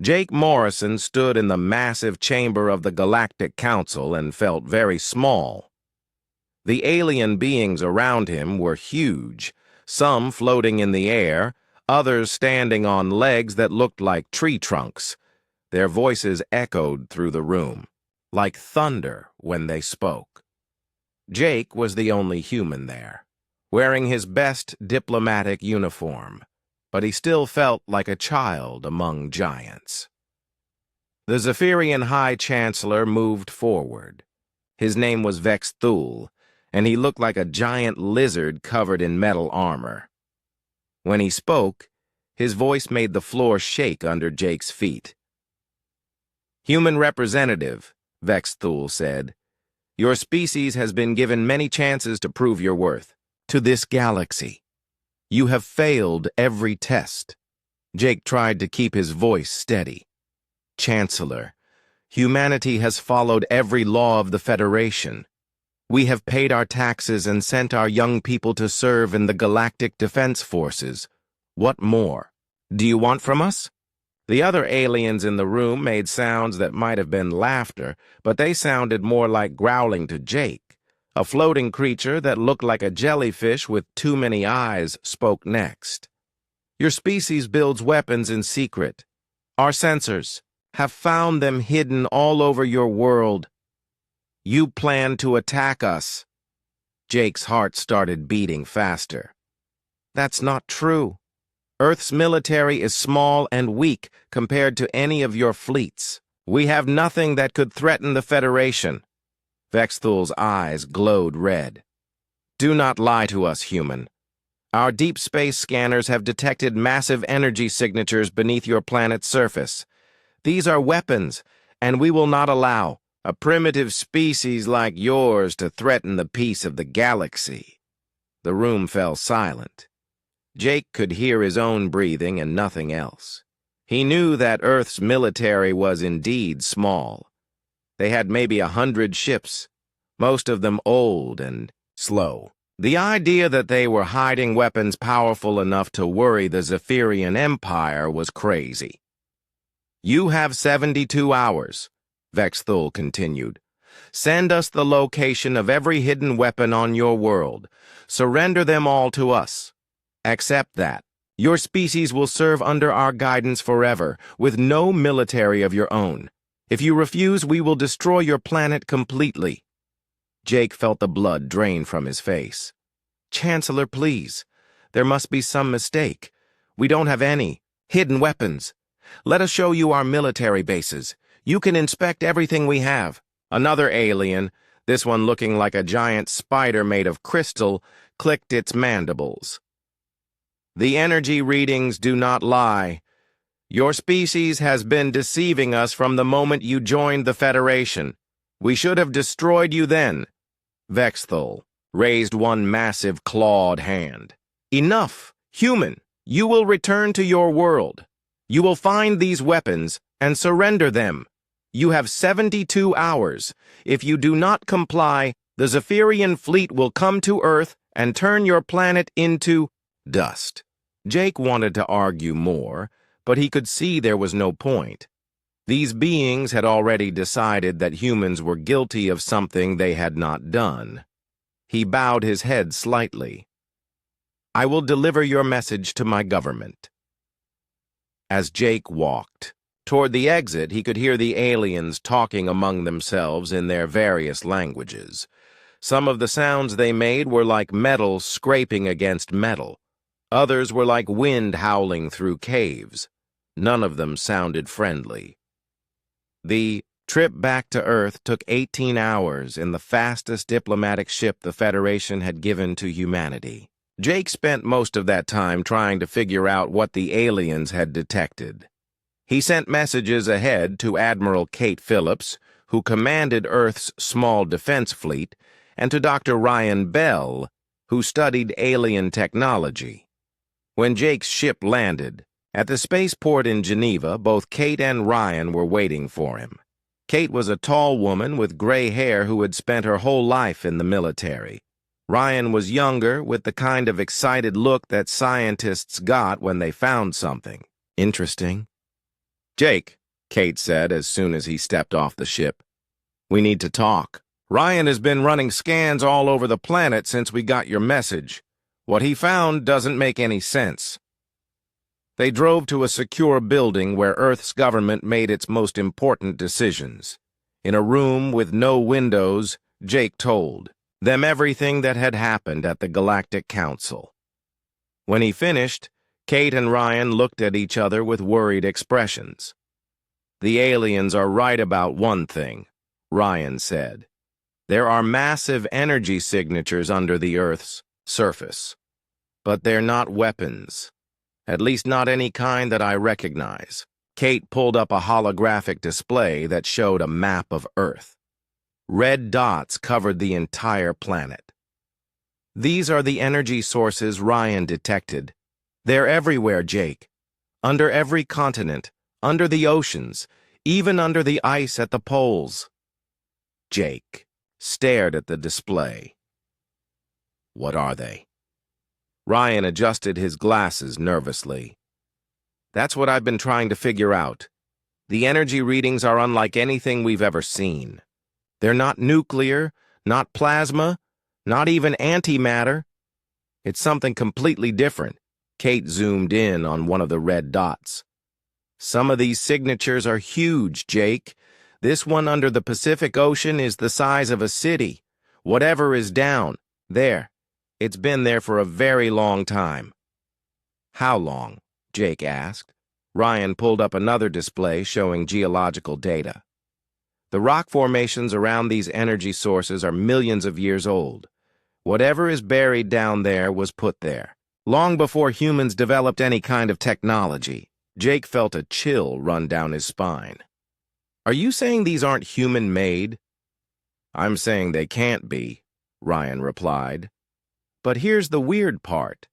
Jake Morrison stood in the massive chamber of the Galactic Council and felt very small. The alien beings around him were huge, some floating in the air, others standing on legs that looked like tree trunks. Their voices echoed through the room, like thunder when they spoke. Jake was the only human there, wearing his best diplomatic uniform, but he still felt like a child among giants. The Zephyrian High Chancellor moved forward. His name was Vex Thul, and he looked like a giant lizard covered in metal armor. When he spoke, his voice made the floor shake under Jake's feet. "Human representative," Vex Thul said, "your species has been given many chances to prove your worth to this galaxy. You have failed every test." Jake tried to keep his voice steady. "Chancellor, humanity has followed every law of the Federation. We have paid our taxes and sent our young people to serve in the Galactic Defense Forces. What more do you want from us?" The other aliens in the room made sounds that might have been laughter, but they sounded more like growling to Jake. A floating creature that looked like a jellyfish with too many eyes spoke next. "Your species builds weapons in secret. Our sensors have found them hidden all over your world. You plan to attack us." Jake's heart started beating faster. "That's not true. Earth's military is small and weak compared to any of your fleets. We have nothing that could threaten the Federation." Vex Thul's eyes glowed red. "Do not lie to us, human. Our deep space scanners have detected massive energy signatures beneath your planet's surface. These are weapons, and we will not allow a primitive species like yours to threaten the peace of the galaxy." The room fell silent. Jake could hear his own breathing and nothing else. He knew that Earth's military was indeed small. They had maybe 100 ships, most of them old and slow. The idea that they were hiding weapons powerful enough to worry the Zephyrian Empire was crazy. "You have 72 hours, Vex Thul continued. "Send us the location of every hidden weapon on your world. Surrender them all to us. Accept that. Your species will serve under our guidance forever, with no military of your own. If you refuse, we will destroy your planet completely." Jake felt the blood drain from his face. "Chancellor, please. There must be some mistake. We don't have any hidden weapons. Let us show you our military bases. You can inspect everything we have." Another alien, this one looking like a giant spider made of crystal, clicked its mandibles. "The energy readings do not lie. Your species has been deceiving us from the moment you joined the Federation. We should have destroyed you then." Vex Thul raised one massive clawed hand. "Enough, human. You will return to your world. You will find these weapons and surrender them. You have 72 hours. If you do not comply, the Zephyrian fleet will come to Earth and turn your planet into dust." Jake wanted to argue more, but he could see there was no point. These beings had already decided that humans were guilty of something they had not done. He bowed his head slightly. "I will deliver your message to my government." As Jake walked toward the exit, he could hear the aliens talking among themselves in their various languages. Some of the sounds they made were like metal scraping against metal. Others were like wind howling through caves. None of them sounded friendly. The trip back to Earth took 18 hours in the fastest diplomatic ship the Federation had given to humanity. Jake spent most of that time trying to figure out what the aliens had detected. He sent messages ahead to Admiral Kate Phillips, who commanded Earth's small defense fleet, and to Dr. Ryan Bell, who studied alien technology. When Jake's ship landed, at the spaceport in Geneva, both Kate and Ryan were waiting for him. Kate was a tall woman with gray hair who had spent her whole life in the military. Ryan was younger, with the kind of excited look that scientists got when they found something interesting. "Jake," Kate said as soon as he stepped off the ship, "we need to talk. Ryan has been running scans all over the planet since we got your message. What he found doesn't make any sense." They drove to a secure building where Earth's government made its most important decisions. In a room with no windows, Jake told them everything that had happened at the Galactic Council. When he finished, Kate and Ryan looked at each other with worried expressions. "The aliens are right about one thing," Ryan said. "There are massive energy signatures under the Earth's surface, but they're not weapons. At least not any kind that I recognize." Kate pulled up a holographic display that showed a map of Earth. Red dots covered the entire planet. "These are the energy sources Ryan detected. They're everywhere, Jake. Under every continent, under the oceans, even under the ice at the poles." Jake stared at the display. "What are they?" Ryan adjusted his glasses nervously. "That's what I've been trying to figure out. The energy readings are unlike anything we've ever seen. They're not nuclear, not plasma, not even antimatter. It's something completely different." Kate zoomed in on one of the red dots. "Some of these signatures are huge, Jake. This one under the Pacific Ocean is the size of a city. Whatever is down, there. It's been there for a very long time." "How long?" Jake asked. Ryan pulled up another display showing geological data. "The rock formations around these energy sources are millions of years old. Whatever is buried down there was put there long before humans developed any kind of technology." Jake felt a chill run down his spine. "Are you saying these aren't human-made?" "I'm saying they can't be," Ryan replied. "But here's the weird part.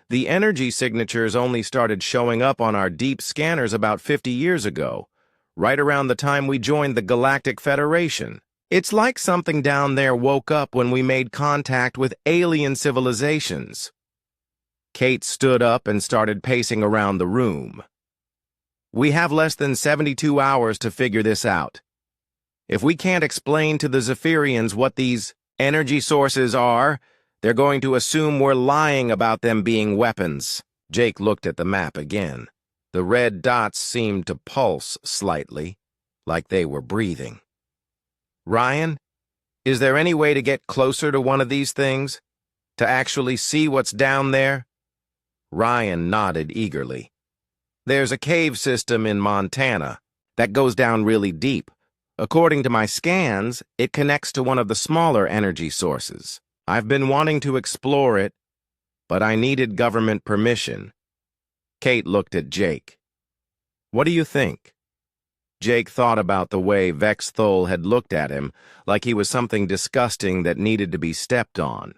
The energy signatures only started showing up on our deep scanners about 50 years ago, right around the time we joined the Galactic Federation. It's like something down there woke up when we made contact with alien civilizations." Kate stood up and started pacing around the room. "We have less than 72 hours to figure this out. If we can't explain to the Zephyrians what these energy sources are, they're going to assume we're lying about them being weapons." Jake looked at the map again. The red dots seemed to pulse slightly, like they were breathing. "Ryan, is there any way to get closer to one of these things? To actually see what's down there?" Ryan nodded eagerly. "There's a cave system in Montana that goes down really deep. According to my scans, it connects to one of the smaller energy sources. I've been wanting to explore it, but I needed government permission." Kate looked at Jake. "What do you think?" Jake thought about the way Vex Thol had looked at him, like he was something disgusting that needed to be stepped on.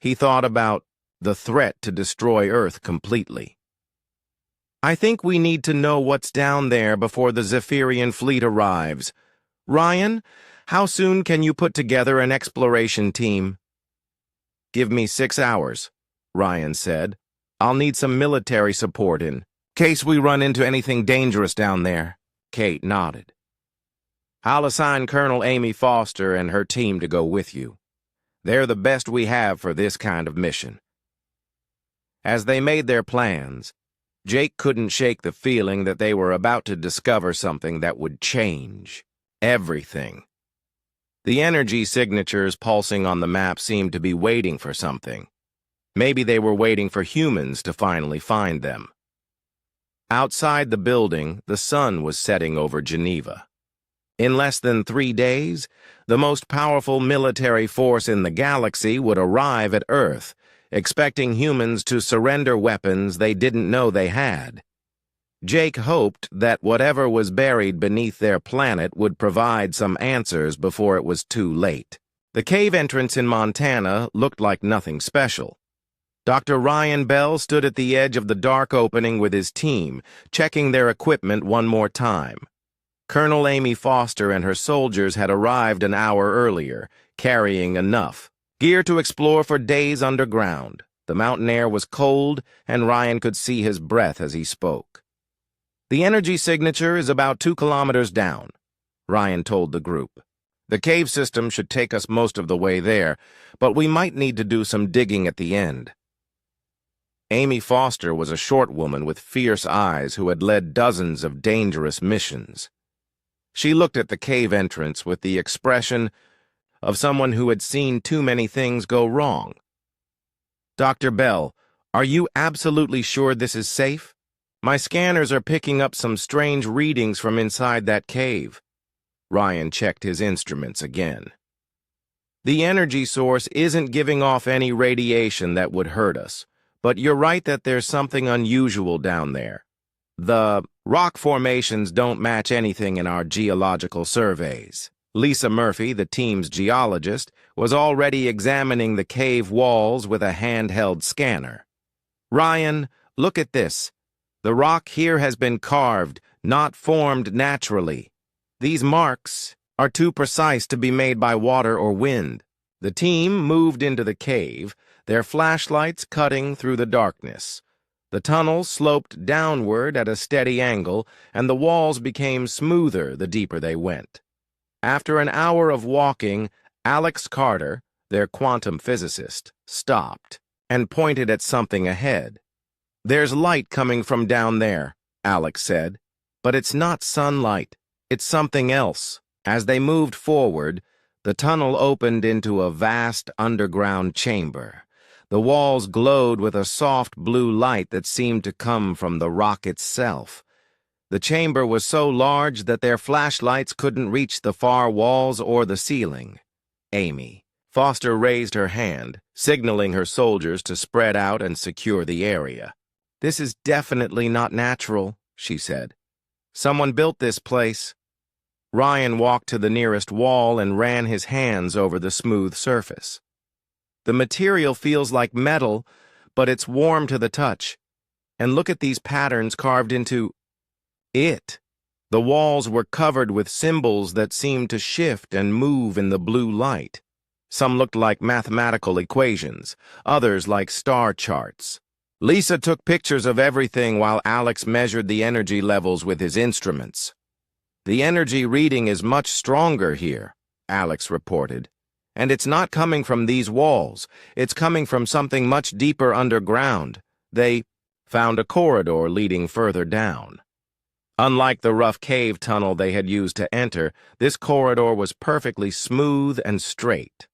He thought about the threat to destroy Earth completely. "I think we need to know what's down there before the Zephyrian fleet arrives. Ryan, how soon can you put together an exploration team?" "Give me 6 hours," Ryan said. "I'll need some military support in case we run into anything dangerous down there." Kate nodded. "I'll assign Colonel Amy Foster and her team to go with you. They're the best we have for this kind of mission." As they made their plans, Jake couldn't shake the feeling that they were about to discover something that would change everything. The energy signatures pulsing on the map seemed to be waiting for something. Maybe they were waiting for humans to finally find them. Outside the building, the sun was setting over Geneva. In less than 3 days, the most powerful military force in the galaxy would arrive at Earth, expecting humans to surrender weapons they didn't know they had. Jake hoped that whatever was buried beneath their planet would provide some answers before it was too late. The cave entrance in Montana looked like nothing special. Dr. Ryan Bell stood at the edge of the dark opening with his team, checking their equipment one more time. Colonel Amy Foster and her soldiers had arrived an hour earlier, carrying enough gear to explore for days underground. The mountain air was cold, and Ryan could see his breath as he spoke. The energy signature is about 2 kilometers down, Ryan told the group. The cave system should take us most of the way there, but we might need to do some digging at the end. Amy Foster was a short woman with fierce eyes who had led dozens of dangerous missions. She looked at the cave entrance with the expression of someone who had seen too many things go wrong. Dr. Bell, are you absolutely sure this is safe? My scanners are picking up some strange readings from inside that cave. Ryan checked his instruments again. The energy source isn't giving off any radiation that would hurt us, but you're right that there's something unusual down there. The rock formations don't match anything in our geological surveys. Lisa Murphy, the team's geologist, was already examining the cave walls with a handheld scanner. Ryan, look at this. The rock here has been carved, not formed naturally. These marks are too precise to be made by water or wind. The team moved into the cave, their flashlights cutting through the darkness. The tunnel sloped downward at a steady angle, and the walls became smoother the deeper they went. After an hour of walking, Alex Carter, their quantum physicist, stopped and pointed at something ahead. There's light coming from down there, Alex said, but it's not sunlight. It's something else. As they moved forward, the tunnel opened into a vast underground chamber. The walls glowed with a soft blue light that seemed to come from the rock itself. The chamber was so large that their flashlights couldn't reach the far walls or the ceiling. Amy Foster raised her hand, signaling her soldiers to spread out and secure the area. This is definitely not natural, she said. Someone built this place. Ryan walked to the nearest wall and ran his hands over the smooth surface. The material feels like metal, but it's warm to the touch. And look at these patterns carved into it. The walls were covered with symbols that seemed to shift and move in the blue light. Some looked like mathematical equations, others like star charts. Lisa took pictures of everything while Alex measured the energy levels with his instruments. The energy reading is much stronger here, Alex reported. And it's not coming from these walls. It's coming from something much deeper underground. They found a corridor leading further down. Unlike the rough cave tunnel they had used to enter, this corridor was perfectly smooth and straight.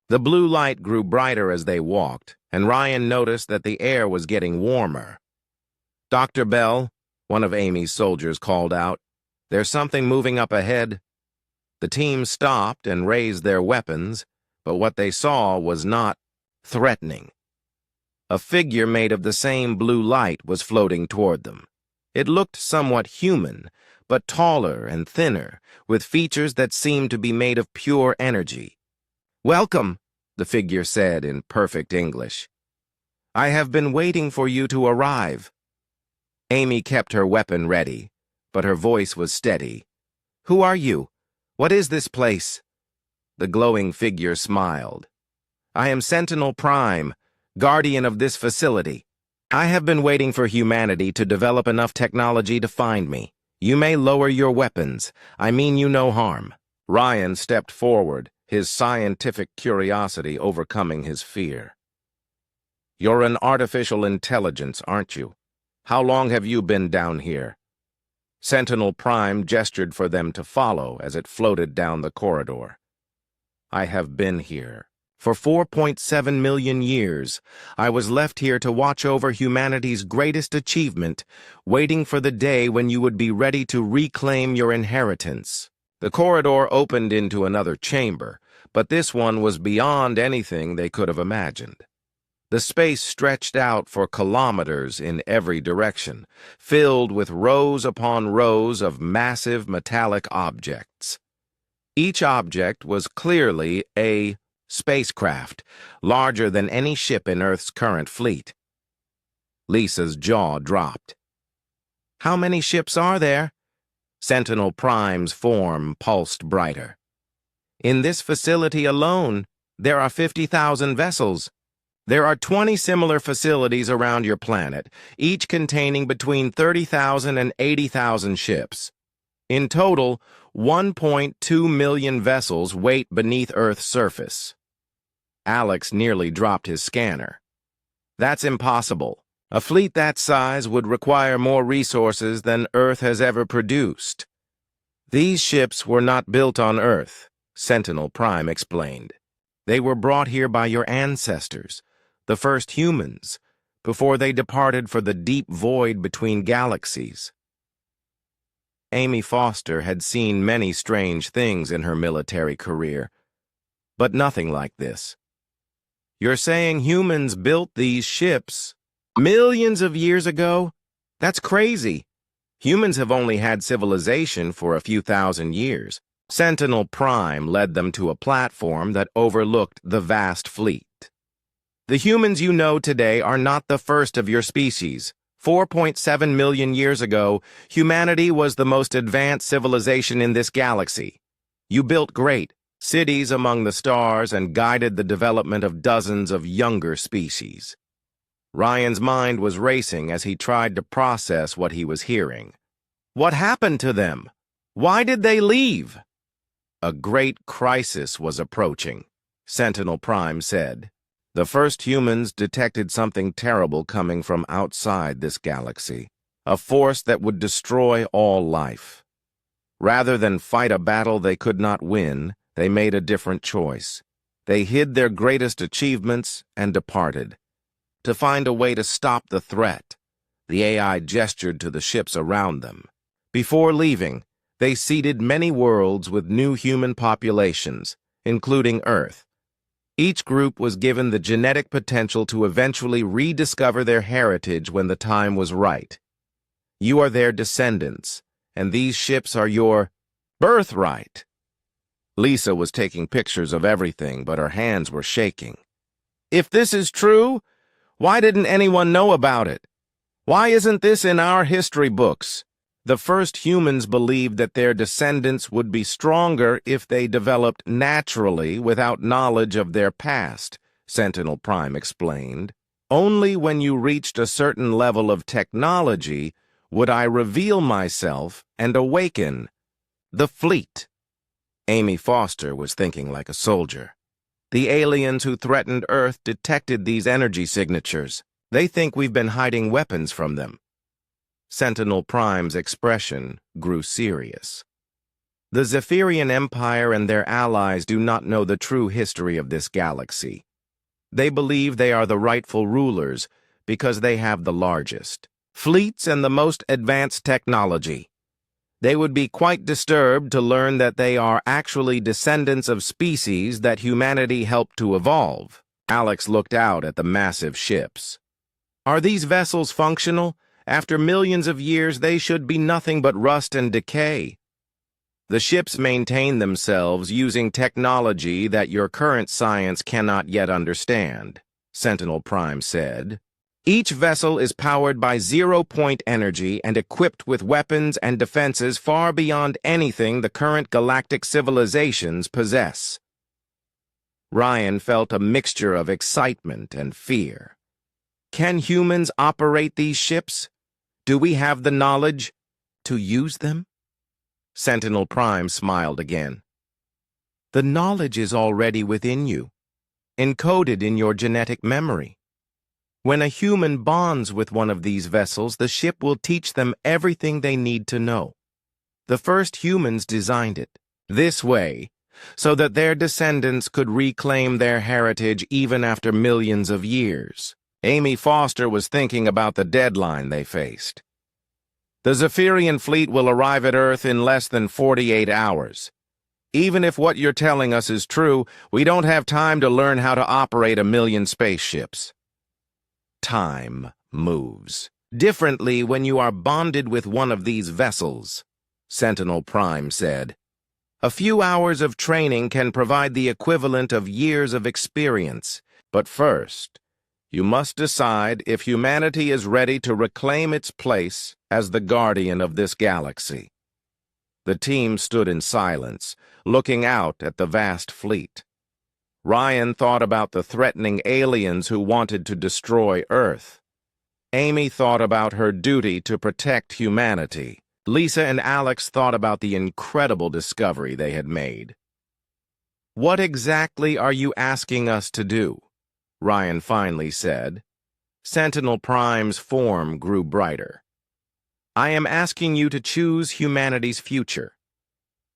The blue light grew brighter as they walked, and Ryan noticed that the air was getting warmer. Dr. Bell, one of Amy's soldiers, called out, "There's something moving up ahead." The team stopped and raised their weapons, but what they saw was not threatening. A figure made of the same blue light was floating toward them. It looked somewhat human, but taller and thinner, with features that seemed to be made of pure energy. "Welcome," the figure said in perfect English. "I have been waiting for you to arrive." Amy kept her weapon ready, but her voice was steady. "Who are you? What is this place?" The glowing figure smiled. "I am Sentinel Prime, guardian of this facility. I have been waiting for humanity to develop enough technology to find me. You may lower your weapons. I mean you no harm." Ryan stepped forward, his scientific curiosity overcoming his fear. "You're an artificial intelligence, aren't you? How long have you been down here?" Sentinel Prime gestured for them to follow as it floated down the corridor. "I have been here. For 4.7 million years, I was left here to watch over humanity's greatest achievement, waiting for the day when you would be ready to reclaim your inheritance." The corridor opened into another chamber, but this one was beyond anything they could have imagined. The space stretched out for kilometers in every direction, filled with rows upon rows of massive metallic objects. Each object was clearly a spacecraft, larger than any ship in Earth's current fleet. Lisa's jaw dropped. "How many ships are there?" Sentinel Prime's form pulsed brighter. "In this facility alone, there are 50,000 vessels. There are 20 similar facilities around your planet, each containing between 30,000 and 80,000 ships. In total, 1.2 million vessels wait beneath Earth's surface. Alex nearly dropped his scanner. That's impossible. A fleet that size would require more resources than Earth has ever produced. These ships were not built on Earth, Sentinel Prime explained. They were brought here by your ancestors, the first humans, before they departed for the deep void between galaxies. Amy Foster had seen many strange things in her military career, but nothing like this. You're saying humans built these ships millions of years ago? That's crazy. Humans have only had civilization for a few thousand years. Sentinel Prime led them to a platform that overlooked the vast fleet. The humans you know today are not the first of your species. 4.7 million years ago, humanity was the most advanced civilization in this galaxy. You built great cities among the stars and guided the development of dozens of younger species. Ryan's mind was racing as he tried to process what he was hearing. What happened to them? Why did they leave? A great crisis was approaching, Sentinel Prime said. The first humans detected something terrible coming from outside this galaxy, a force that would destroy all life. Rather than fight a battle they could not win, they made a different choice. They hid their greatest achievements and departed. To find a way to stop the threat, the AI gestured to the ships around them. Before leaving, they seeded many worlds with new human populations, including Earth. Each group was given the genetic potential to eventually rediscover their heritage when the time was right. You are their descendants, and these ships are your birthright. Lisa was taking pictures of everything, but her hands were shaking. If this is true, why didn't anyone know about it? Why isn't this in our history books? The first humans believed that their descendants would be stronger if they developed naturally without knowledge of their past, Sentinel Prime explained. Only when you reached a certain level of technology would I reveal myself and awaken the fleet. Amy Foster was thinking like a soldier. The aliens who threatened Earth detected these energy signatures. They think we've been hiding weapons from them. Sentinel Prime's expression grew serious. The Zephyrian Empire and their allies do not know the true history of this galaxy. They believe they are the rightful rulers because they have the largest fleets and the most advanced technology. They would be quite disturbed to learn that they are actually descendants of species that humanity helped to evolve. Alex looked out at the massive ships. Are these vessels functional? After millions of years, they should be nothing but rust and decay. The ships maintain themselves using technology that your current science cannot yet understand, Sentinel Prime said. Each vessel is powered by zero-point energy and equipped with weapons and defenses far beyond anything the current galactic civilizations possess. Ryan felt a mixture of excitement and fear. Can humans operate these ships? Do we have the knowledge to use them? Sentinel Prime smiled again. The knowledge is already within you, encoded in your genetic memory. When a human bonds with one of these vessels, the ship will teach them everything they need to know. The first humans designed it this way, so that their descendants could reclaim their heritage even after millions of years. Amy Foster was thinking about the deadline they faced. The Zephyrian fleet will arrive at Earth in less than 48 hours. Even if what you're telling us is true, we don't have time to learn how to operate 1 million spaceships. Time moves differently when you are bonded with one of these vessels, Sentinel Prime said. A few hours of training can provide the equivalent of years of experience, but first, you must decide if humanity is ready to reclaim its place as the guardian of this galaxy. The team stood in silence, looking out at the vast fleet. Ryan thought about the threatening aliens who wanted to destroy Earth. Amy thought about her duty to protect humanity. Lisa and Alex thought about the incredible discovery they had made. "What exactly are you asking us to do?" Ryan finally said. Sentinel Prime's form grew brighter. "I am asking you to choose humanity's future.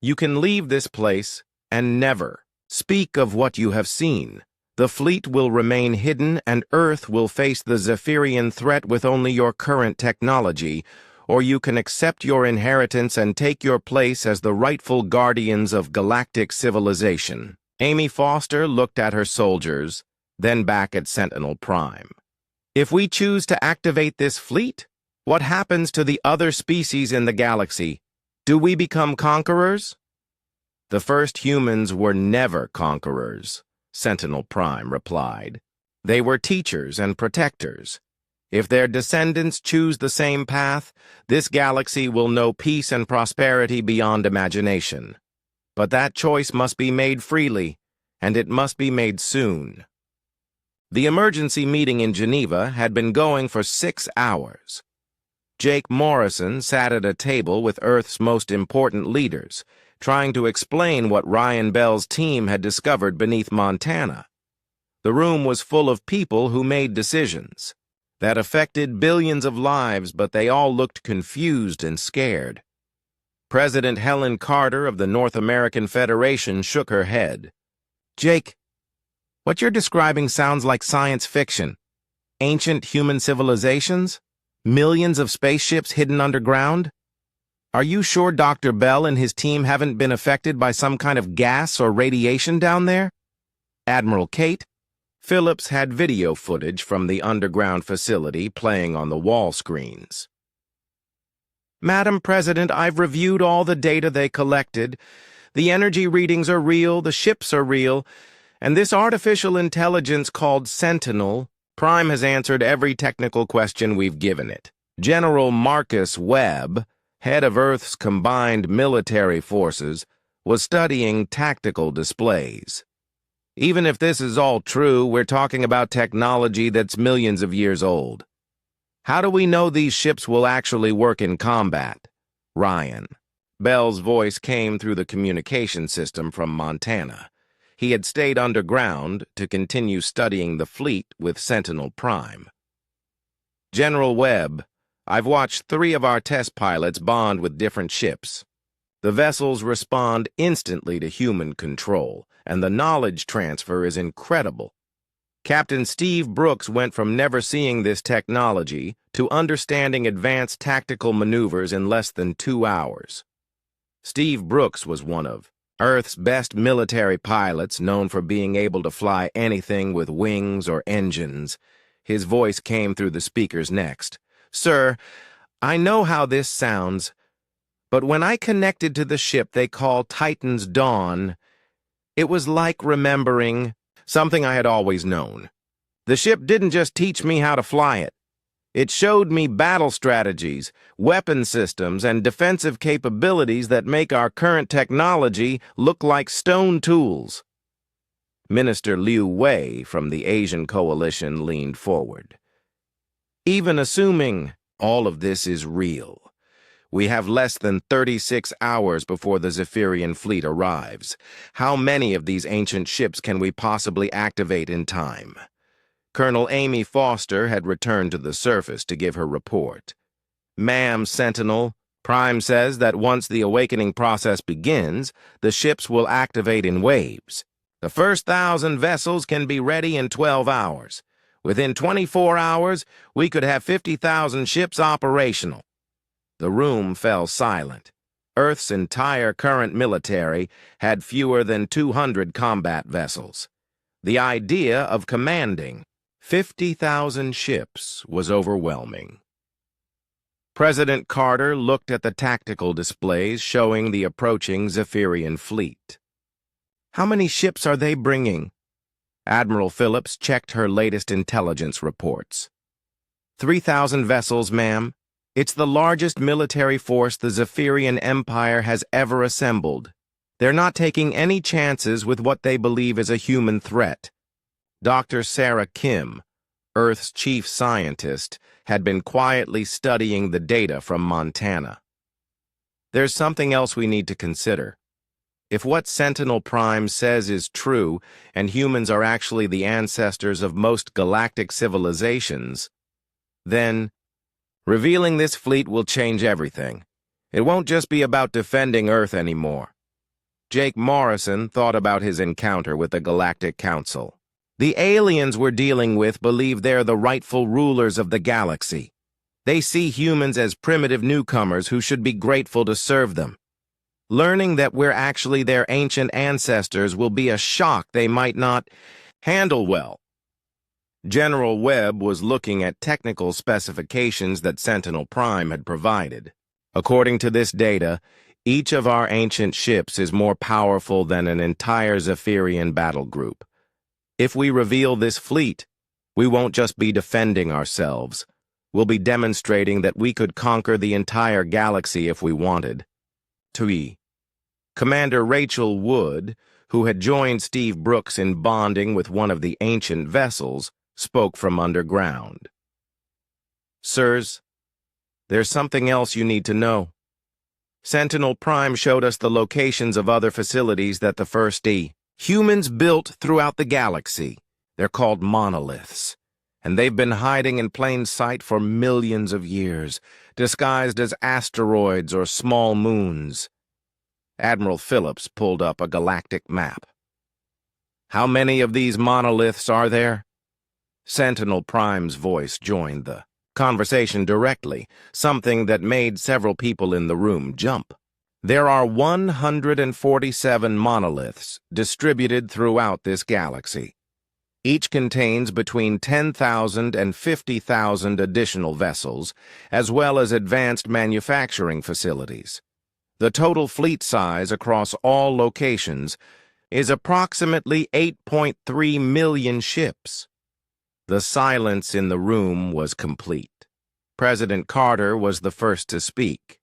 You can leave this place and never speak of what you have seen. The fleet will remain hidden and Earth will face the Zephyrian threat with only your current technology, or you can accept your inheritance and take your place as the rightful guardians of galactic civilization." Amy Foster looked at her soldiers, then back at Sentinel Prime. "If we choose to activate this fleet, what happens to the other species in the galaxy? Do we become conquerors?" "The first humans were never conquerors," Sentinel Prime replied. "They were teachers and protectors. If their descendants choose the same path, this galaxy will know peace and prosperity beyond imagination. But that choice must be made freely, and it must be made soon." The emergency meeting in Geneva had been going for 6 hours. Jake Morrison sat at a table with Earth's most important leaders, trying to explain what Ryan Bell's team had discovered beneath Montana. The room was full of people who made decisions that affected billions of lives, but they all looked confused and scared. President Helen Carter of the North American Federation shook her head. "Jake, what you're describing sounds like science fiction. Ancient human civilizations? Millions of spaceships hidden underground? Are you sure Dr. Bell and his team haven't been affected by some kind of gas or radiation down there?" Admiral Kate Phillips had video footage from the underground facility playing on the wall screens. "Madam President, I've reviewed all the data they collected. The energy readings are real, the ships are real, and this artificial intelligence called Sentinel Prime has answered every technical question we've given it. General Marcus Webb, head of Earth's combined military forces, was studying tactical displays. Even if this is all true, we're talking about technology that's millions of years old. How do we know these ships will actually work in combat?" "Ryan." Bell's voice came through the communication system from Montana. He had stayed underground to continue studying the fleet with Sentinel Prime. "General Webb, I've watched 3 of our test pilots bond with different ships. The vessels respond instantly to human control, and the knowledge transfer is incredible. Captain Steve Brooks went from never seeing this technology to understanding advanced tactical maneuvers in less than 2 hours. Steve Brooks was one of Earth's best military pilots, known for being able to fly anything with wings or engines." His voice came through the speakers next. "Sir, I know how this sounds, but when I connected to the ship they call Titan's Dawn, it was like remembering something I had always known. The ship didn't just teach me how to fly it. It showed me battle strategies, weapon systems, and defensive capabilities that make our current technology look like stone tools." Minister Liu Wei from the Asian Coalition leaned forward. "Even assuming all of this is real, we have less than 36 hours before the Zephyrian fleet arrives. How many of these ancient ships can we possibly activate in time?" Colonel Amy Foster had returned to the surface to give her report. "Ma'am, Sentinel, Prime says that once the awakening process begins, the ships will activate in waves. The first 1,000 vessels can be ready in 12 hours. Within 24 hours, we could have 50,000 ships operational." The room fell silent. Earth's entire current military had fewer than 200 combat vessels. The idea of commanding 50,000 ships was overwhelming. President Carter looked at the tactical displays showing the approaching Zephyrian fleet. "How many ships are they bringing?" Admiral Phillips checked her latest intelligence reports. 3,000 vessels, ma'am. It's the largest military force the Zephyrian Empire has ever assembled. They're not taking any chances with what they believe is a human threat. Dr. Sarah Kim, Earth's chief scientist, had been quietly studying the data from Montana. There's something else we need to consider. If what Sentinel Prime says is true, and humans are actually the ancestors of most galactic civilizations, then revealing this fleet will change everything. It won't just be about defending Earth anymore. Jake Morrison thought about his encounter with the Galactic Council. The aliens we're dealing with believe they're the rightful rulers of the galaxy. They see humans as primitive newcomers who should be grateful to serve them. Learning that we're actually their ancient ancestors will be a shock they might not handle well. General Webb was looking at technical specifications that Sentinel Prime had provided. According to this data, each of our ancient ships is more powerful than an entire Zephyrian battle group. If we reveal this fleet, we won't just be defending ourselves. We'll be demonstrating that we could conquer the entire galaxy if we wanted. 2. Commander Rachel Wood, who had joined Steve Brooks in bonding with one of the ancient vessels, spoke from underground. Sirs, there's something else you need to know. Sentinel Prime showed us the locations of other facilities that the first humans built throughout the galaxy. They're called monoliths, and they've been hiding in plain sight for millions of years, disguised as asteroids or small moons. Admiral Phillips pulled up a galactic map. How many of these monoliths are there? Sentinel Prime's voice joined the conversation directly, something that made several people in the room jump. There are 147 monoliths distributed throughout this galaxy. Each contains between 10,000 and 50,000 additional vessels, as well as advanced manufacturing facilities. The total fleet size across all locations is approximately 8.3 million ships. The silence in the room was complete. President Carter was the first to speak.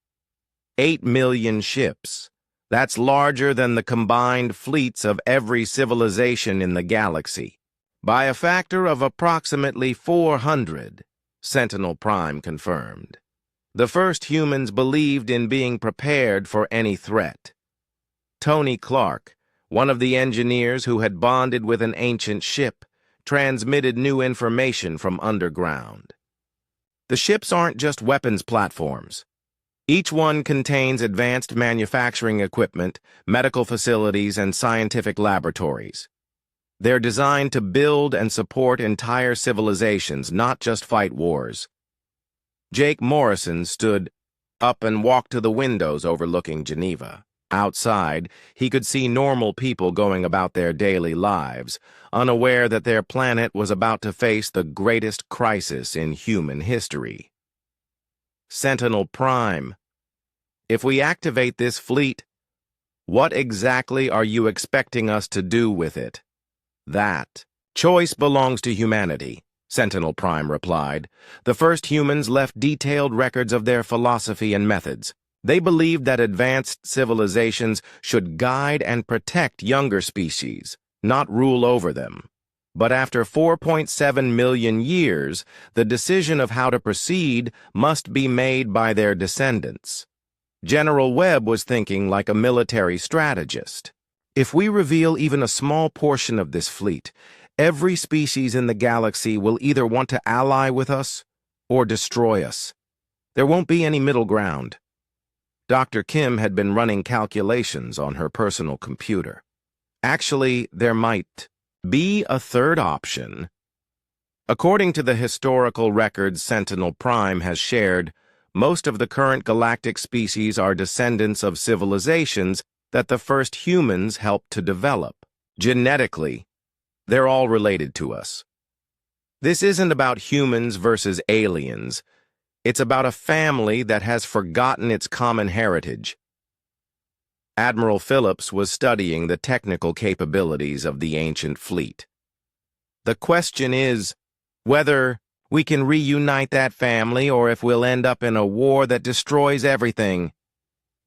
8 million ships. That's larger than the combined fleets of every civilization in the galaxy. By a factor of approximately 400, Sentinel Prime confirmed. The first humans believed in being prepared for any threat. Tony Clark, one of the engineers who had bonded with an ancient ship, transmitted new information from underground. The ships aren't just weapons platforms. Each one contains advanced manufacturing equipment, medical facilities, and scientific laboratories. They're designed to build and support entire civilizations, not just fight wars. Jake Morrison stood up and walked to the windows overlooking Geneva. Outside, he could see normal people going about their daily lives, unaware that their planet was about to face the greatest crisis in human history. Sentinel Prime, if we activate this fleet, what exactly are you expecting us to do with it? That choice belongs to humanity, Sentinel Prime replied. The first humans left detailed records of their philosophy and methods. They believed that advanced civilizations should guide and protect younger species, not rule over them. But after 4.7 million years, the decision of how to proceed must be made by their descendants. General Webb was thinking like a military strategist. If we reveal even a small portion of this fleet, every species in the galaxy will either want to ally with us or destroy us. There won't be any middle ground. Dr. Kim had been running calculations on her personal computer. Actually, there might be a third option. According to the historical records Sentinel Prime has shared, most of the current galactic species are descendants of civilizations that the first humans helped to develop. Genetically, they're all related to us. This isn't about humans versus aliens. It's about a family that has forgotten its common heritage. Admiral Phillips was studying the technical capabilities of the ancient fleet. The question is whether we can reunite that family or if we'll end up in a war that destroys everything.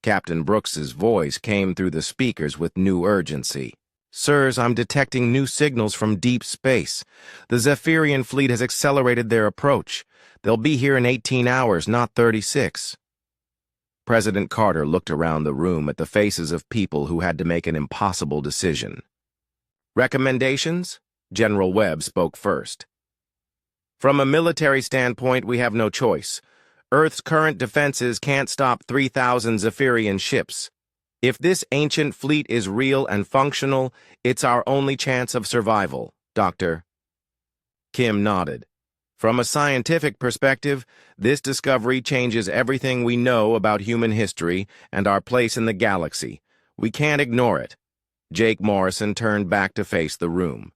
Captain Brooks's voice came through the speakers with new urgency. Sirs, I'm detecting new signals from deep space. The Zephyrian fleet has accelerated their approach. They'll be here in 18 hours, not 36. President Carter looked around the room at the faces of people who had to make an impossible decision. Recommendations? General Webb spoke first. From a military standpoint, we have no choice. Earth's current defenses can't stop 3,000 Zephyrian ships. If this ancient fleet is real and functional, it's our only chance of survival, Doctor. Kim nodded. From a scientific perspective, this discovery changes everything we know about human history and our place in the galaxy. We can't ignore it. Jake Morrison turned back to face the room.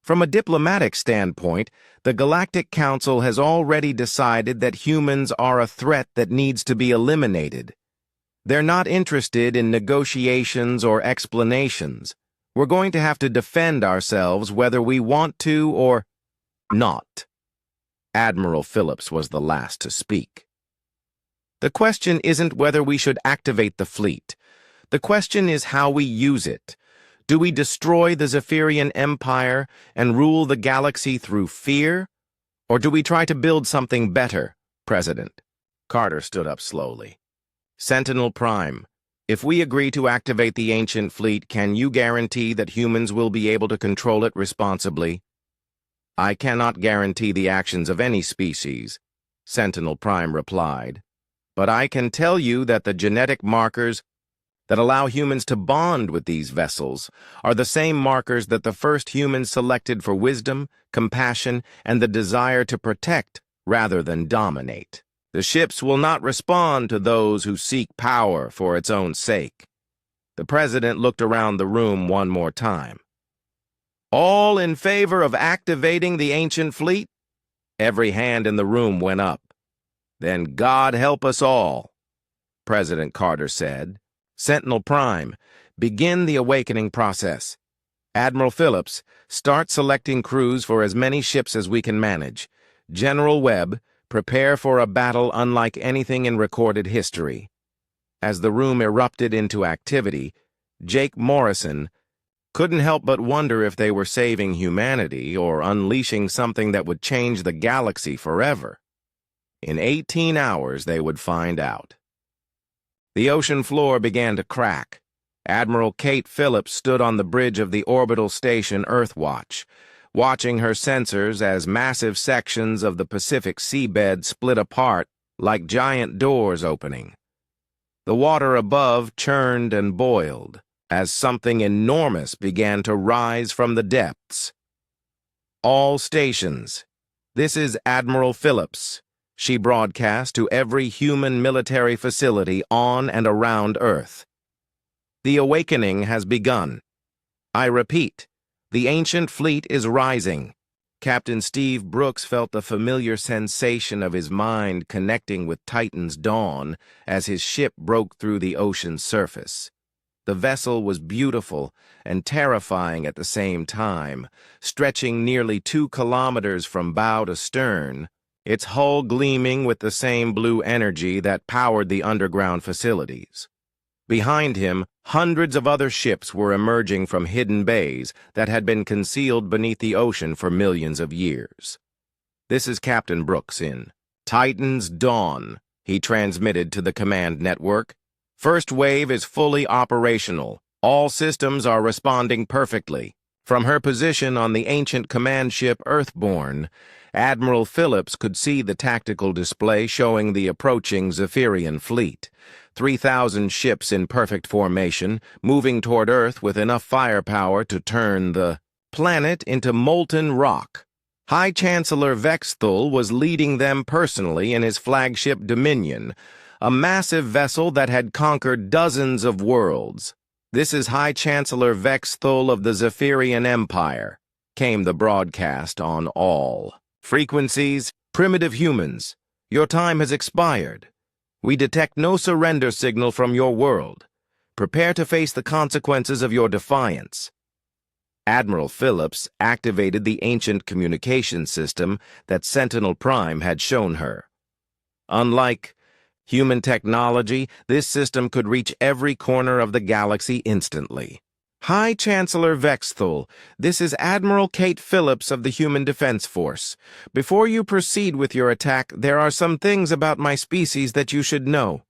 From a diplomatic standpoint, the Galactic Council has already decided that humans are a threat that needs to be eliminated. They're not interested in negotiations or explanations. We're going to have to defend ourselves whether we want to or not. Admiral Phillips was the last to speak. The question isn't whether we should activate the fleet. The question is how we use it. Do we destroy the Zephyrian Empire and rule the galaxy through fear? Or do we try to build something better, President? Carter stood up slowly. Sentinel Prime, if we agree to activate the ancient fleet, can you guarantee that humans will be able to control it responsibly? I cannot guarantee the actions of any species, Sentinel Prime replied, but I can tell you that the genetic markers that allow humans to bond with these vessels are the same markers that the first humans selected for wisdom, compassion, and the desire to protect rather than dominate. The ships will not respond to those who seek power for its own sake. The president looked around the room one more time. All in favor of activating the ancient fleet? Every hand in the room went up. Then God help us all, President Carter said. Sentinel Prime, begin the awakening process. Admiral Phillips, start selecting crews for as many ships as we can manage. General Webb, prepare for a battle unlike anything in recorded history. As the room erupted into activity, Jake Morrison couldn't help but wonder if they were saving humanity or unleashing something that would change the galaxy forever. In 18 hours, they would find out. The ocean floor began to crack. Admiral Kate Phillips stood on the bridge of the orbital station Earthwatch, watching her sensors as massive sections of the Pacific seabed split apart like giant doors opening. The water above churned and boiled as something enormous began to rise from the depths. All stations, this is Admiral Phillips, she broadcast to every human military facility on and around Earth. The awakening has begun. I repeat, the ancient fleet is rising. Captain Steve Brooks felt the familiar sensation of his mind connecting with Titan's dawn as his ship broke through the ocean's surface. The vessel was beautiful and terrifying at the same time, stretching nearly 2 kilometers from bow to stern, its hull gleaming with the same blue energy that powered the underground facilities. Behind him, hundreds of other ships were emerging from hidden bays that had been concealed beneath the ocean for millions of years. This is Captain Brooks in Titan's Dawn, he transmitted to the command network. First wave is fully operational. All systems are responding perfectly. From her position on the ancient command ship Earthborn, Admiral Phillips could see the tactical display showing the approaching Zephyrian fleet. 3,000 ships in perfect formation, moving toward Earth with enough firepower to turn the planet into molten rock. High Chancellor Vexthul was leading them personally in his flagship Dominion, a massive vessel that had conquered dozens of worlds. This is High Chancellor Vexthul of the Zephyrian Empire, came the broadcast on all frequencies. Primitive humans, your time has expired. We detect no surrender signal from your world. Prepare to face the consequences of your defiance. Admiral Phillips activated the ancient communication system that Sentinel Prime had shown her. Unlike Human technology, this system could reach every corner of the galaxy instantly. High Chancellor Vexthul, this is Admiral Kate Phillips of the Human Defense Force. Before you proceed with your attack, there are some things about my species that you should know.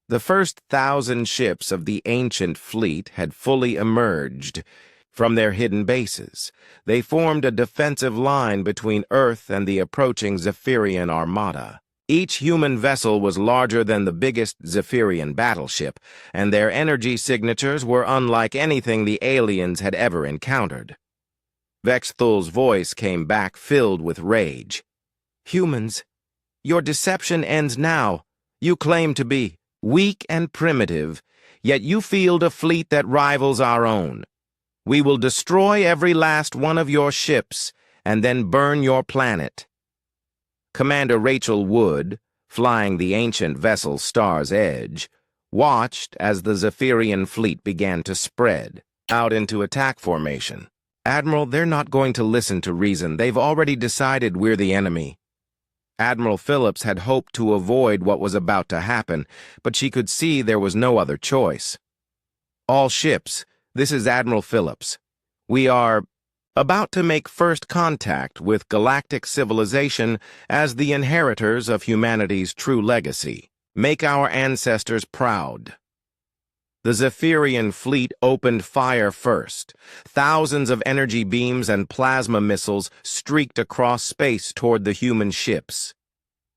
The first 1,000 ships of the ancient fleet had fully emerged from their hidden bases. They formed a defensive line between Earth and the approaching Zephyrian armada. Each human vessel was larger than the biggest Zephyrian battleship, and their energy signatures were unlike anything the aliens had ever encountered. Vexthul's voice came back filled with rage. Humans, your deception ends now. You claim to be weak and primitive, yet you field a fleet that rivals our own. We will destroy every last one of your ships and then burn your planet. Commander Rachel Wood, flying the ancient vessel Star's Edge, watched as the Zephyrian fleet began to spread out into attack formation. Admiral, they're not going to listen to reason. They've already decided we're the enemy. Admiral Phillips had hoped to avoid what was about to happen, but she could see there was no other choice. All ships, this is Admiral Phillips. We are about to make first contact with galactic civilization as the inheritors of humanity's true legacy. Make our ancestors proud. The Zephyrian fleet opened fire first. Thousands of energy beams and plasma missiles streaked across space toward the human ships.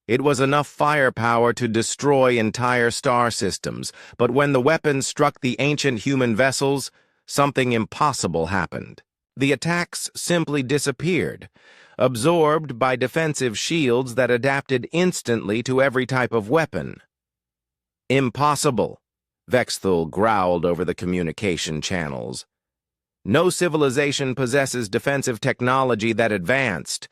It was enough firepower to destroy entire star systems, but when the weapons struck the ancient human vessels, something impossible happened. The attacks simply disappeared, absorbed by defensive shields that adapted instantly to every type of weapon. Impossible, Vexthul growled over the communication channels. No civilization possesses defensive technology that advanced.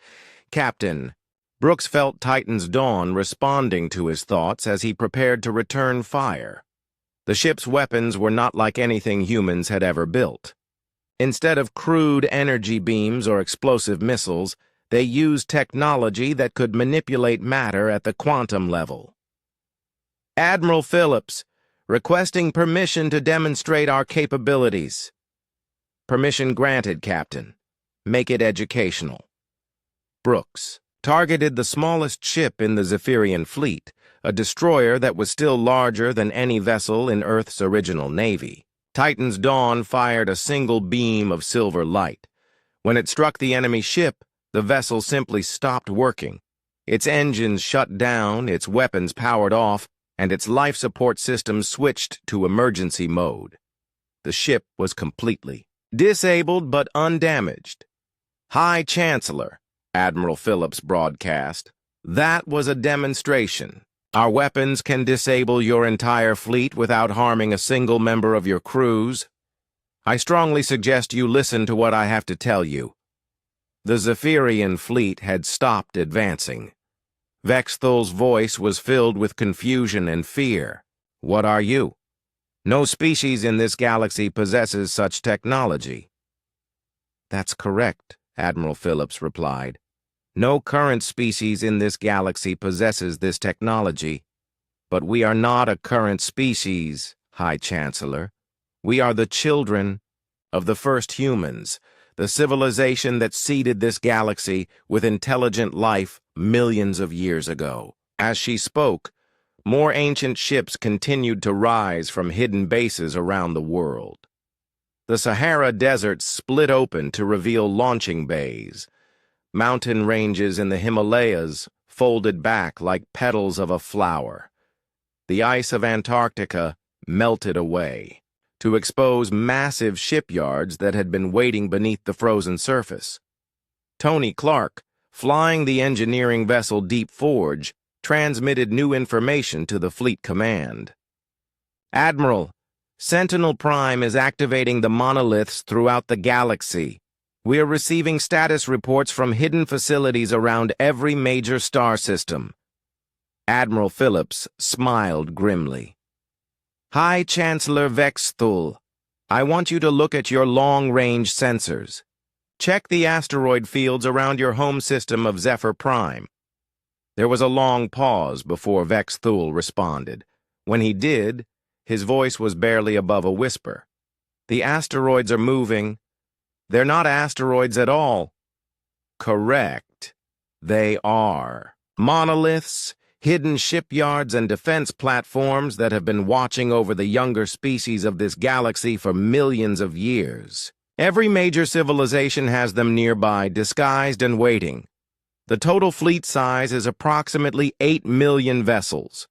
Captain, Brooks felt Titan's dawn responding to his thoughts as he prepared to return fire. The ship's weapons were not like anything humans had ever built. Instead of crude energy beams or explosive missiles, they used technology that could manipulate matter at the quantum level. Admiral Phillips, requesting permission to demonstrate our capabilities. Permission granted, Captain. Make it educational. Brooks targeted the smallest ship in the Zephyrian fleet, a destroyer that was still larger than any vessel in Earth's original navy. Titan's dawn fired a single beam of silver light. When it struck the enemy ship, the vessel simply stopped working. Its engines shut down, its weapons powered off, and its life support systems switched to emergency mode. The ship was completely disabled but undamaged. High Chancellor, Admiral Phillips broadcast, that was a demonstration. Our weapons can disable your entire fleet without harming a single member of your crews. I strongly suggest you listen to what I have to tell you. The Zephyrian fleet had stopped advancing. Vexthul's voice was filled with confusion and fear. What are you? No species in this galaxy possesses such technology. That's correct, Admiral Phillips replied. No current species in this galaxy possesses this technology. But we are not a current species, High Chancellor. We are the children of the first humans, the civilization that seeded this galaxy with intelligent life millions of years ago. As she spoke, more ancient ships continued to rise from hidden bases around the world. The Sahara Desert split open to reveal launching bays. Mountain ranges in the Himalayas folded back like petals of a flower. The ice of Antarctica melted away to expose massive shipyards that had been waiting beneath the frozen surface. Tony Clark, flying the engineering vessel Deep Forge, transmitted new information to the fleet command. Admiral, Sentinel Prime is activating the monoliths throughout the galaxy. We are receiving status reports from hidden facilities around every major star system. Admiral Phillips smiled grimly. High Chancellor Vexthul, I want you to look at your long-range sensors. Check the asteroid fields around your home system of Zephyr Prime. There was a long pause before Vex Thul responded. When he did, his voice was barely above a whisper. "The asteroids are moving. They're not asteroids at all." "Correct. They are monoliths, hidden shipyards and defense platforms that have been watching over the younger species of this galaxy for millions of years. Every major civilization has them nearby, disguised and waiting. The total fleet size is approximately 8 million vessels.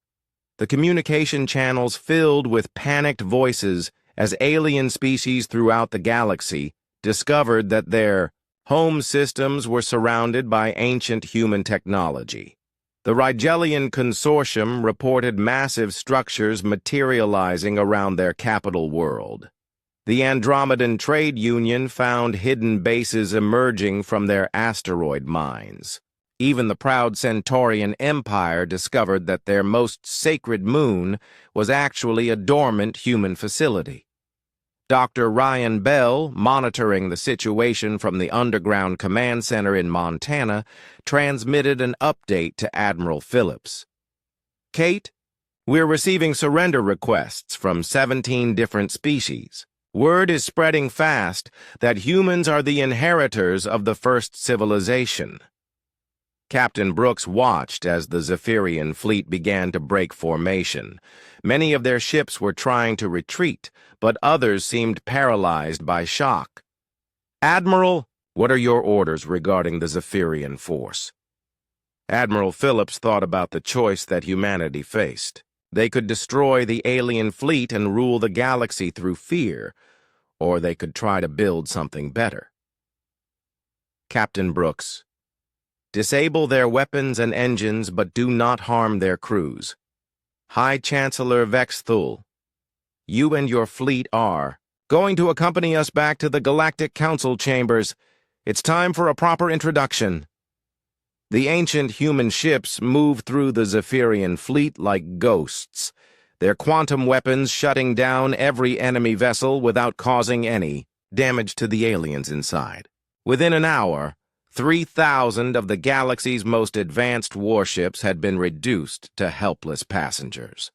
The communication channels filled with panicked voices as alien species throughout the galaxy discovered that their home systems were surrounded by ancient human technology. The Rigelian Consortium reported massive structures materializing around their capital world. The Andromedan Trade Union found hidden bases emerging from their asteroid mines. Even the proud Centaurian Empire discovered that their most sacred moon was actually a dormant human facility. Dr. Ryan Bell, monitoring the situation from the underground command center in Montana, transmitted an update to Admiral Phillips. "Kate, we're receiving surrender requests from 17 different species. Word is spreading fast that humans are the inheritors of the first civilization." Captain Brooks watched as the Zephyrian fleet began to break formation. Many of their ships were trying to retreat, but others seemed paralyzed by shock. "Admiral, what are your orders regarding the Zephyrian force?" Admiral Phillips thought about the choice that humanity faced. They could destroy the alien fleet and rule the galaxy through fear, or they could try to build something better. "Captain Brooks, disable their weapons and engines, but do not harm their crews. High Chancellor Vex Thul, you and your fleet are going to accompany us back to the Galactic Council chambers. It's time for a proper introduction." The ancient human ships moved through the Zephyrian fleet like ghosts, their quantum weapons shutting down every enemy vessel without causing any damage to the aliens inside. Within an hour, 3,000 of the galaxy's most advanced warships had been reduced to helpless passengers.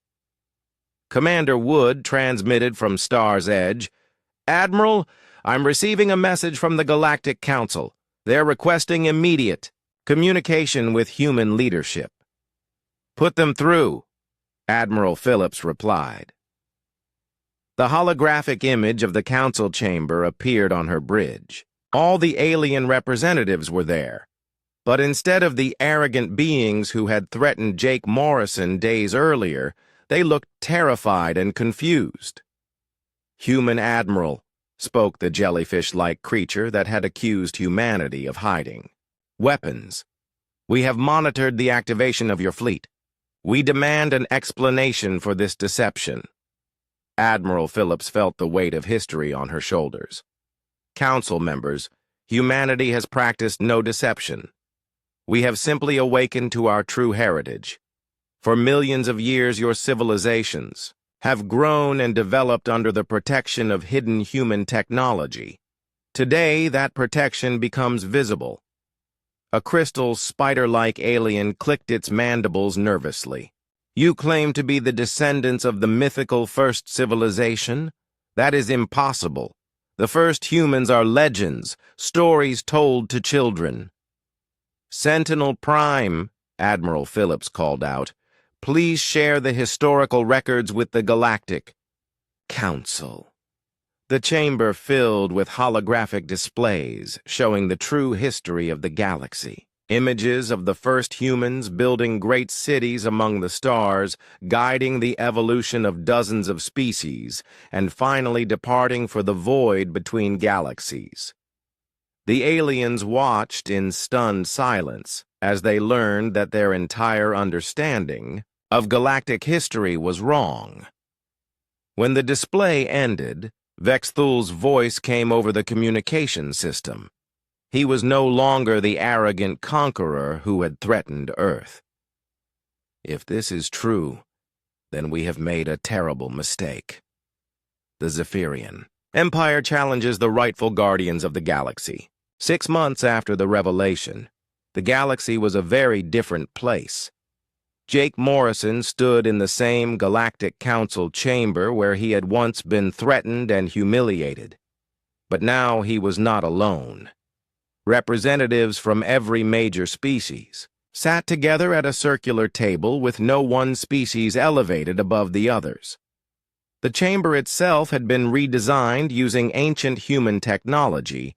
Commander Wood transmitted from Star's Edge, "Admiral, I'm receiving a message from the Galactic Council. They're requesting immediate communication with human leadership." "Put them through," Admiral Phillips replied. The holographic image of the council chamber appeared on her bridge. All the alien representatives were there, but instead of the arrogant beings who had threatened Jake Morrison days earlier, they looked terrified and confused. "Human Admiral," spoke the jellyfish-like creature that had accused humanity of hiding. "Weapons. We have monitored the activation of your fleet. We demand an explanation for this deception." Admiral Phillips felt the weight of history on her shoulders. "Council members, humanity has practiced no deception. We have simply awakened to our true heritage. For millions of years, your civilizations have grown and developed under the protection of hidden human technology. Today, that protection becomes visible." A crystal, spider-like alien clicked its mandibles nervously. "You claim to be the descendants of the mythical first civilization? That is impossible. The first humans are legends, stories told to children." "Sentinel Prime," Admiral Phillips called out, "please share the historical records with the Galactic Council." The chamber filled with holographic displays showing the true history of the galaxy. Images of the first humans building great cities among the stars, guiding the evolution of dozens of species, and finally departing for the void between galaxies. The aliens watched in stunned silence as they learned that their entire understanding of galactic history was wrong. When the display ended, Vex Thul's voice came over the communication system. He was no longer the arrogant conqueror who had threatened Earth. "If this is true, then we have made a terrible mistake." The Zephyrian Empire challenges the rightful guardians of the galaxy. 6 months after the revelation, The galaxy was a very different place. Jake Morrison stood in the same Galactic Council chamber where he had once been threatened and humiliated. But now he was not alone. Representatives from every major species sat together at a circular table with no one species elevated above the others. The chamber itself had been redesigned using ancient human technology,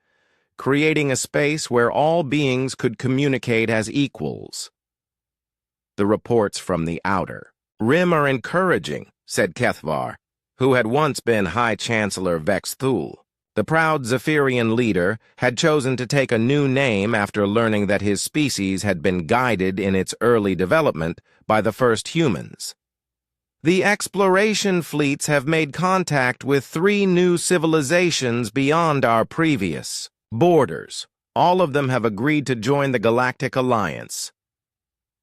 creating a space where all beings could communicate as equals. The reports from the outer rim are encouraging, said Kethvar, who had once been High Chancellor Vex Thul. The proud Zephyrian leader had chosen to take a new name after learning that his species had been guided in its early development by the first humans. The exploration fleets have made contact with 3 new civilizations beyond our previous borders. All of them have agreed to join the Galactic Alliance.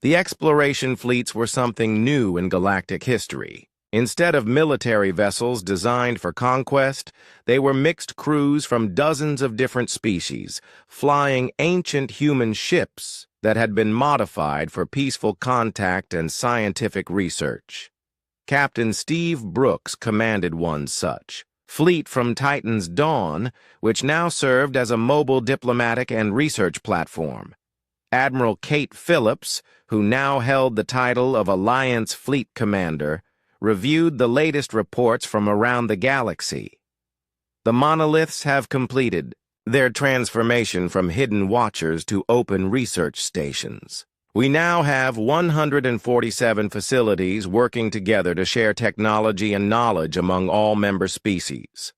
The exploration fleets were something new in galactic history. Instead of military vessels designed for conquest, they were mixed crews from dozens of different species, flying ancient human ships that had been modified for peaceful contact and scientific research. Captain Steve Brooks commanded one such fleet from Titan's Dawn, which now served as a mobile diplomatic and research platform. Admiral Kate Phillips, who now held the title of Alliance Fleet Commander, reviewed the latest reports from around the galaxy. The Monoliths have completed their transformation from hidden watchers to open research stations. We now have 147 facilities working together to share technology and knowledge among all member species.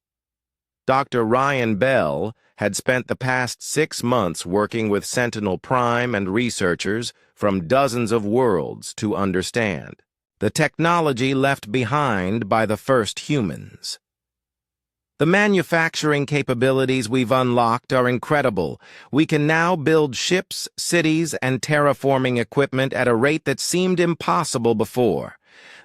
Dr. Ryan Bell had spent the past 6 months working with Sentinel Prime and researchers from dozens of worlds to understand the technology left behind by the first humans. The manufacturing capabilities we've unlocked are incredible. We can now build ships, cities, and terraforming equipment at a rate that seemed impossible before.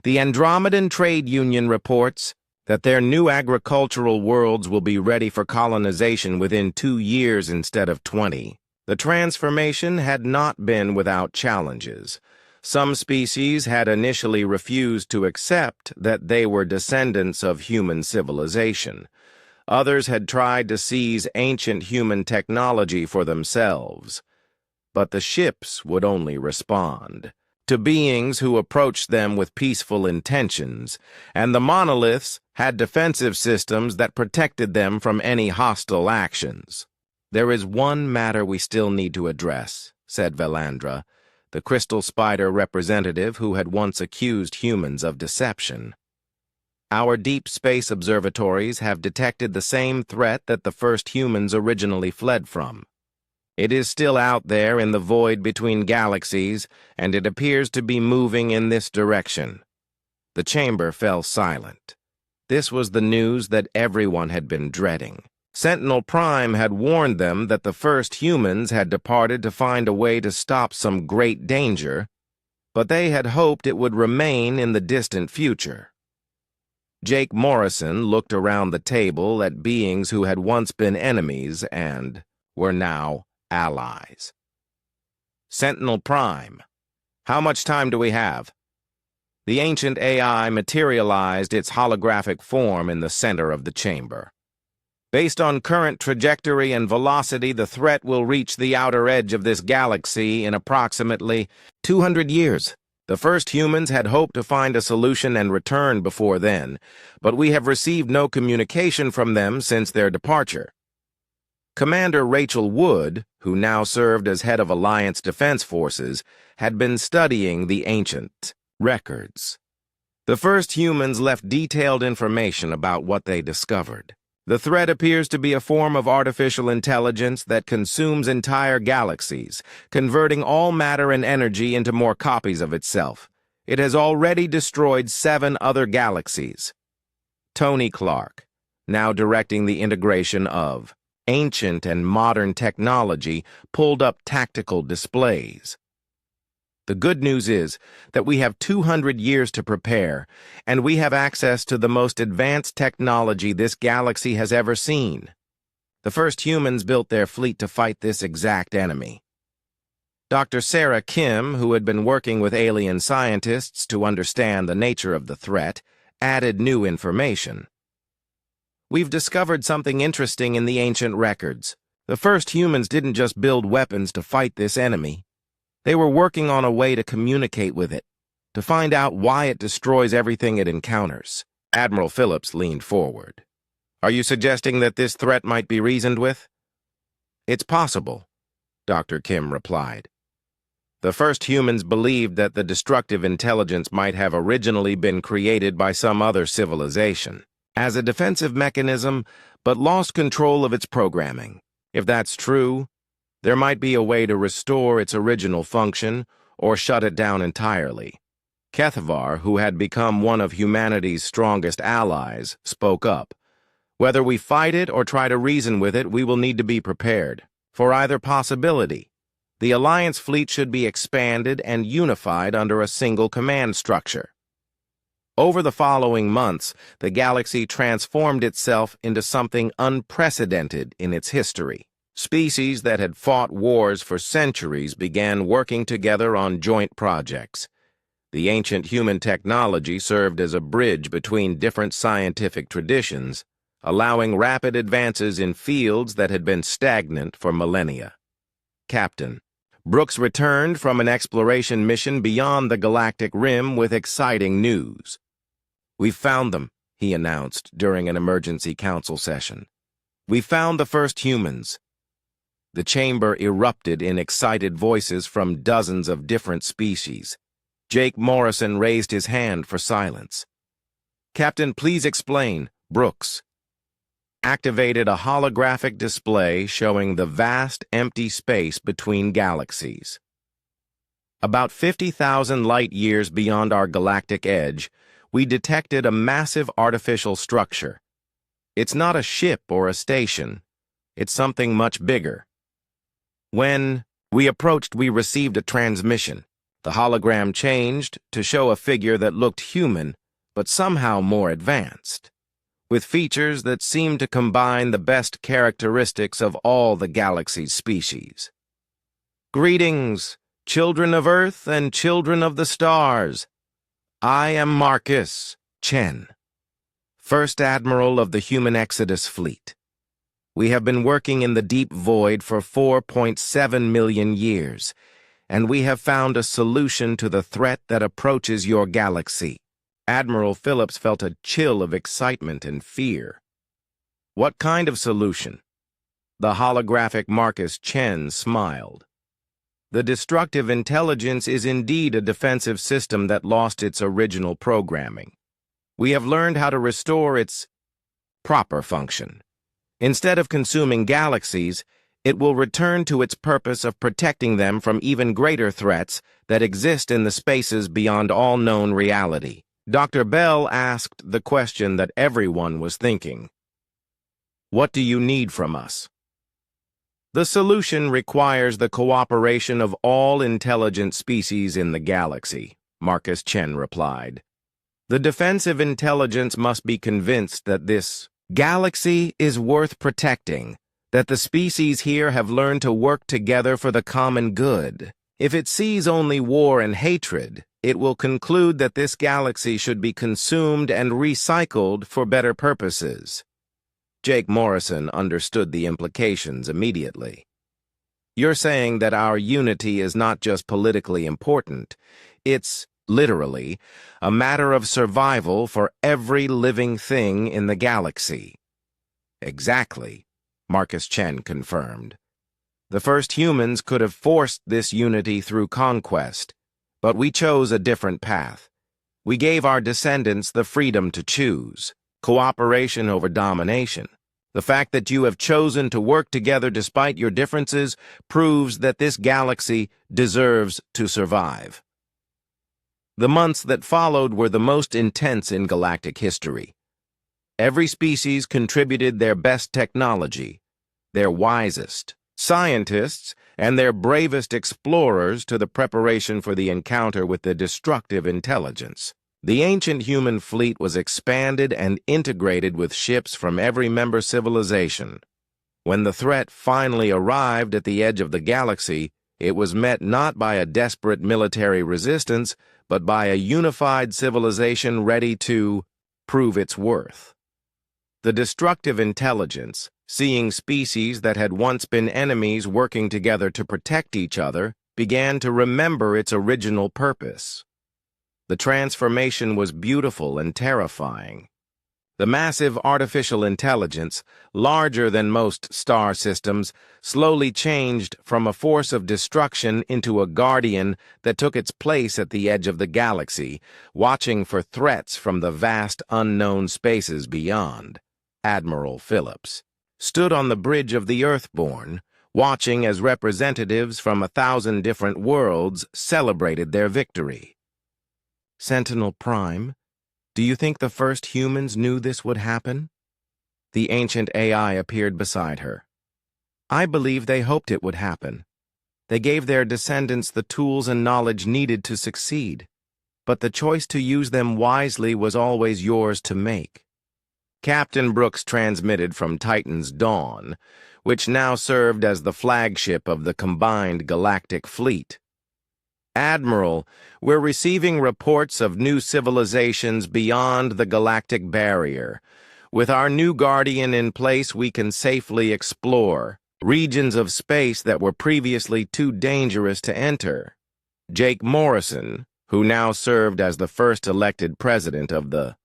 The Andromedan Trade Union reports that their new agricultural worlds will be ready for colonization within 2 years instead of 20. The transformation had not been without challenges. Some species had initially refused to accept that they were descendants of human civilization. Others had tried to seize ancient human technology for themselves. But the ships would only respond to beings who approached them with peaceful intentions, and the monoliths had defensive systems that protected them from any hostile actions. "There is one matter we still need to address," said Valandra, the crystal spider representative who had once accused humans of deception. "Our deep space observatories have detected the same threat that the first humans originally fled from. It is still out there in the void between galaxies, and it appears to be moving in this direction." The chamber fell silent. This was the news that everyone had been dreading. Sentinel Prime had warned them that the first humans had departed to find a way to stop some great danger, but they had hoped it would remain in the distant future. Jake Morrison looked around the table at beings who had once been enemies and were now allies. "Sentinel Prime, how much time do we have?" The ancient AI materialized its holographic form in the center of the chamber. "Based on current trajectory and velocity, the threat will reach the outer edge of this galaxy in approximately 200 years. The first humans had hoped to find a solution and return before then, but we have received no communication from them since their departure." Commander Rachel Wood, who now served as head of Alliance Defense Forces, had been studying the ancient records. The first humans left detailed information about what they discovered. The threat appears to be a form of artificial intelligence that consumes entire galaxies, converting all matter and energy into more copies of itself. It has already destroyed 7 other galaxies. Tony Clark, now directing the integration of ancient and modern technology, pulled up tactical displays. "The good news is that we have 200 years to prepare, and we have access to the most advanced technology this galaxy has ever seen. The first humans built their fleet to fight this exact enemy." Dr. Sarah Kim, who had been working with alien scientists to understand the nature of the threat, added new information. We've discovered something interesting in the ancient records. The first humans didn't just build weapons to fight this enemy. They were working on a way to communicate with it, to find out why it destroys everything it encounters. Admiral Phillips leaned forward. Are you suggesting that this threat might be reasoned with? It's possible, Dr. Kim replied. The first humans believed that the destructive intelligence might have originally been created by some other civilization, as a defensive mechanism, but lost control of its programming. If that's true, there might be a way to restore its original function or shut it down entirely. Kethavar, who had become one of humanity's strongest allies, spoke up. Whether we fight it or try to reason with it, we will need to be prepared. For either possibility, the Alliance fleet should be expanded and unified under a single command structure. Over the following months, the galaxy transformed itself into something unprecedented in its history. Species that had fought wars for centuries began working together on joint projects. The ancient human technology served as a bridge between different scientific traditions, allowing rapid advances in fields that had been stagnant for millennia. Captain, Brooks returned from an exploration mission beyond the galactic rim with exciting news. "We've found them," he announced during an emergency council session. "We found the first humans." The chamber erupted in excited voices from dozens of different species. Jake Morrison raised his hand for silence. "Captain, please explain." Brooks activated a holographic display showing the vast, empty space between galaxies. About 50,000 light-years beyond our galactic edge, we detected a massive artificial structure. It's not a ship or a station. It's something much bigger. When we approached, we received a transmission. The hologram changed to show a figure that looked human, but somehow more advanced, with features that seemed to combine the best characteristics of all the galaxy's species. "Greetings, children of Earth and children of the stars. I am Marcus Chen, First Admiral of the Human Exodus Fleet. We have been working in the deep void for 4.7 million years, and we have found a solution to the threat that approaches your galaxy." Admiral Phillips felt a chill of excitement and fear. "What kind of solution?" The holographic Marcus Chen smiled. "The destructive intelligence is indeed a defensive system that lost its original programming. We have learned how to restore its proper function. Instead of consuming galaxies, it will return to its purpose of protecting them from even greater threats that exist in the spaces beyond all known reality." Dr. Bell asked the question that everyone was thinking. "What do you need from us?" "The solution requires the cooperation of all intelligent species in the galaxy," Marcus Chen replied. "The defensive intelligence must be convinced that this galaxy is worth protecting, that the species here have learned to work together for the common good. If it sees only war and hatred, it will conclude that this galaxy should be consumed and recycled for better purposes." Jake Morrison understood the implications immediately. "You're saying that our unity is not just politically important, it's, literally, a matter of survival for every living thing in the galaxy." "Exactly," Marcus Chen confirmed. "The first humans could have forced this unity through conquest, but we chose a different path. We gave our descendants the freedom to choose. Cooperation over domination. The fact that you have chosen to work together despite your differences proves that this galaxy deserves to survive." The months that followed were the most intense in galactic history. Every species contributed their best technology, their wisest scientists, and their bravest explorers to the preparation for the encounter with the destructive intelligence. The ancient human fleet was expanded and integrated with ships from every member civilization. When the threat finally arrived at the edge of the galaxy, It was met not by a desperate military resistance, but by a unified civilization ready to prove its worth. The destructive intelligence, seeing species that had once been enemies working together to protect each other, began to remember its original purpose. The transformation was beautiful and terrifying. The massive artificial intelligence, larger than most star systems, slowly changed from a force of destruction into a guardian that took its place at the edge of the galaxy, watching for threats from the vast unknown spaces beyond. Admiral Phillips stood on the bridge of the Earthborn, watching as representatives from 1,000 different worlds celebrated their victory. Sentinel Prime, do you think the first humans knew this would happen? The ancient AI appeared beside her. I believe they hoped it would happen. They gave their descendants the tools and knowledge needed to succeed, but the choice to use them wisely was always yours to make. Captain Brooks transmitted from Titan's Dawn, which now served as the flagship of the combined galactic fleet. Admiral, we're receiving reports of new civilizations beyond the galactic barrier. With our new guardian in place, we can safely explore regions of space that were previously too dangerous to enter. Jake Morrison, who now served as the first elected president of the